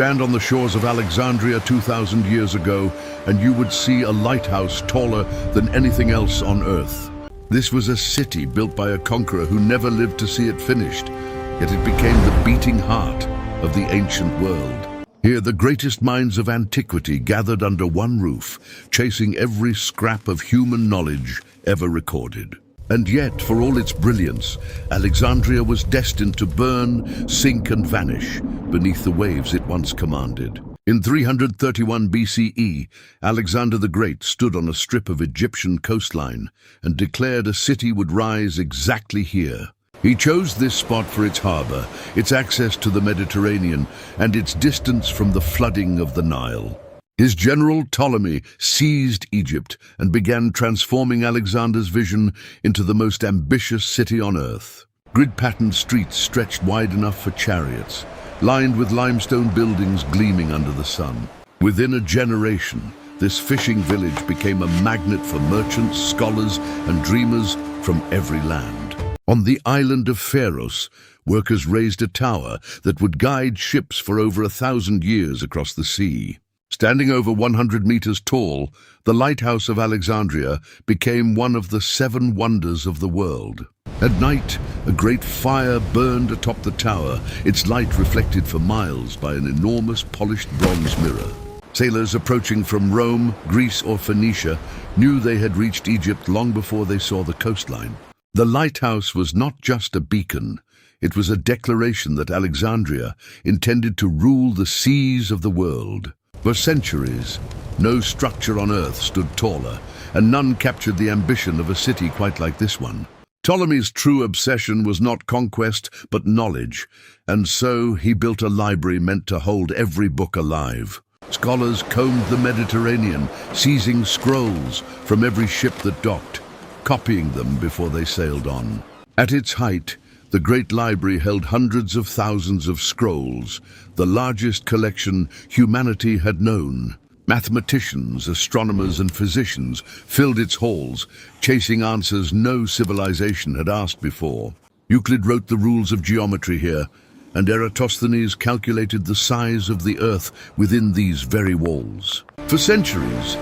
Stand on the shores of Alexandria 2,000 years ago, and you would see a lighthouse taller than anything else on Earth. This was a city built by a conqueror who never lived to see it finished, yet it became the beating heart of the ancient world. Here, the greatest minds of antiquity gathered under one roof, chasing every scrap of human knowledge ever recorded. And yet, for all its brilliance, Alexandria was destined to burn, sink, and vanish beneath the waves it once commanded. In 331 BCE, Alexander the Great stood on a strip of Egyptian coastline and declared a city would rise exactly here. He chose this spot for its harbor, its access to the Mediterranean, and its distance from the flooding of the Nile. His general Ptolemy seized Egypt and began transforming Alexander's vision into the most ambitious city on earth. Grid-patterned streets stretched wide enough for chariots, lined with limestone buildings gleaming under the sun. Within a generation, this fishing village became a magnet for merchants, scholars, and dreamers from every land. On the island of Pharos, workers raised a tower that would guide ships for over 1,000 years across the sea. Standing over 100 meters tall, the Lighthouse of Alexandria became one of the 7 wonders of the world. At night, a great fire burned atop the tower, its light reflected for miles by an enormous polished bronze mirror. Sailors approaching from Rome, Greece, or Phoenicia knew they had reached Egypt long before they saw the coastline. The lighthouse was not just a beacon, it was a declaration that Alexandria intended to rule the seas of the world. For centuries, no structure on Earth stood taller, and none captured the ambition of a city quite like this one. Ptolemy's true obsession was not conquest, but knowledge, and so he built a library meant to hold every book alive. Scholars combed the Mediterranean, seizing scrolls from every ship that docked, copying them before they sailed on. At its height, the Great Library held hundreds of thousands of scrolls, the largest collection humanity had known. Mathematicians, astronomers, and physicians filled its halls, chasing answers no civilization had asked before. Euclid wrote the rules of geometry here, and Eratosthenes calculated the size of the Earth within these very walls. For centuries,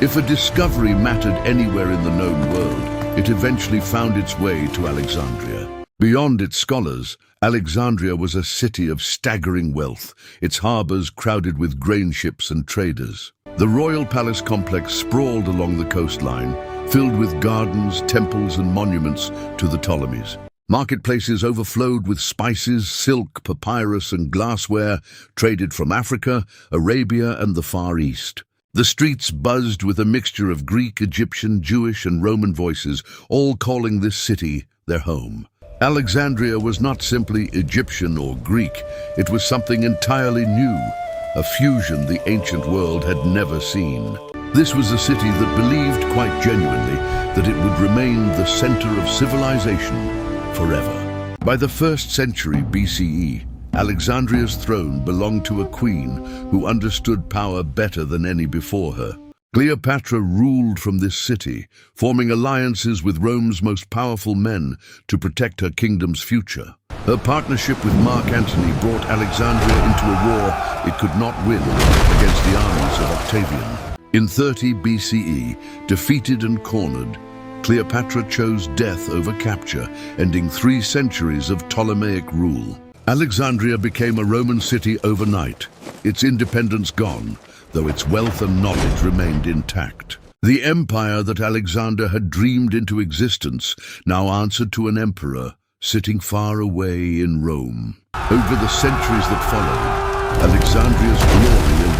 if a discovery mattered anywhere in the known world, it eventually found its way to Alexandria. Beyond its scholars, Alexandria was a city of staggering wealth, its harbors crowded with grain ships and traders. The royal palace complex sprawled along the coastline, filled with gardens, temples, and monuments to the Ptolemies. Marketplaces overflowed with spices, silk, papyrus, and glassware traded from Africa, Arabia, and the Far East. The streets buzzed with a mixture of Greek, Egyptian, Jewish, and Roman voices, all calling this city their home. Alexandria was not simply Egyptian or Greek, it was something entirely new, a fusion the ancient world had never seen. This was a city that believed quite genuinely that it would remain the center of civilization forever. By the 1st century BCE, Alexandria's throne belonged to a queen who understood power better than any before her. Cleopatra ruled from this city, forming alliances with Rome's most powerful men to protect her kingdom's future. Her partnership with Mark Antony brought Alexandria into a war it could not win against the armies of Octavian. In 30 BCE, defeated and cornered, Cleopatra chose death over capture, ending 3 centuries of Ptolemaic rule. Alexandria became a Roman city overnight, its independence gone, though its wealth and knowledge remained intact. The empire that Alexander had dreamed into existence now answered to an emperor sitting far away in Rome. Over the centuries that followed, Alexandria's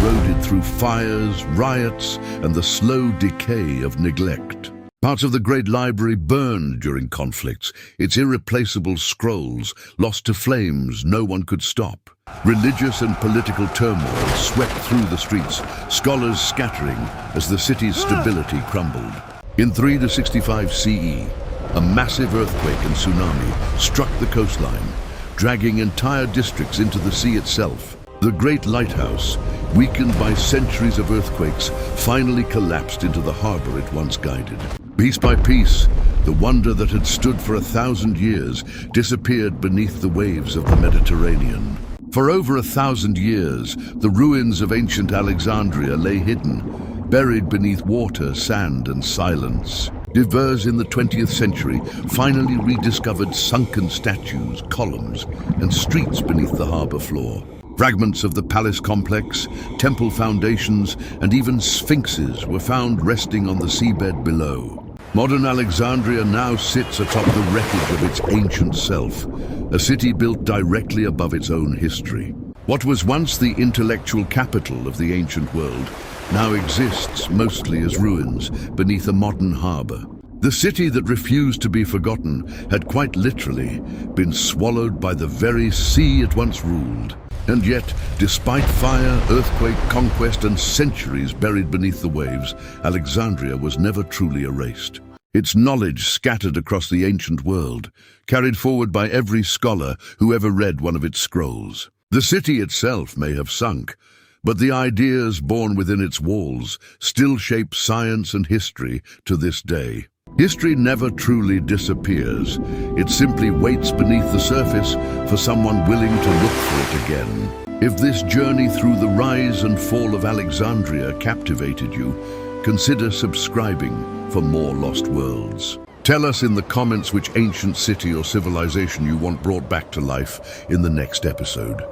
glory eroded through fires, riots, and the slow decay of neglect. Parts of the Great Library burned during conflicts, its irreplaceable scrolls lost to flames no one could stop. Religious and political turmoil swept through the streets, scholars scattering as the city's stability crumbled. In 365 CE, a massive earthquake and tsunami struck the coastline, dragging entire districts into the sea itself. The Great Lighthouse, weakened by centuries of earthquakes, finally collapsed into the harbor it once guided. Piece by piece, the wonder that had stood for 1,000 years disappeared beneath the waves of the Mediterranean. For over 1,000 years, the ruins of ancient Alexandria lay hidden, buried beneath water, sand, and silence. Divers in the 20th century finally rediscovered sunken statues, columns, and streets beneath the harbor floor. Fragments of the palace complex, temple foundations, and even sphinxes were found resting on the seabed below. Modern Alexandria now sits atop the wreckage of its ancient self, a city built directly above its own history. What was once the intellectual capital of the ancient world now exists mostly as ruins beneath a modern harbor. The city that refused to be forgotten had quite literally been swallowed by the very sea it once ruled. And yet, despite fire, earthquake, conquest, and centuries buried beneath the waves, Alexandria was never truly erased. Its knowledge scattered across the ancient world, carried forward by every scholar who ever read one of its scrolls. The city itself may have sunk, but the ideas born within its walls still shape science and history to this day. History never truly disappears. It simply waits beneath the surface for someone willing to look for it again. If this journey through the rise and fall of Alexandria captivated you, consider subscribing for more Lost Worlds. Tell us in the comments which ancient city or civilization you want brought back to life in the next episode.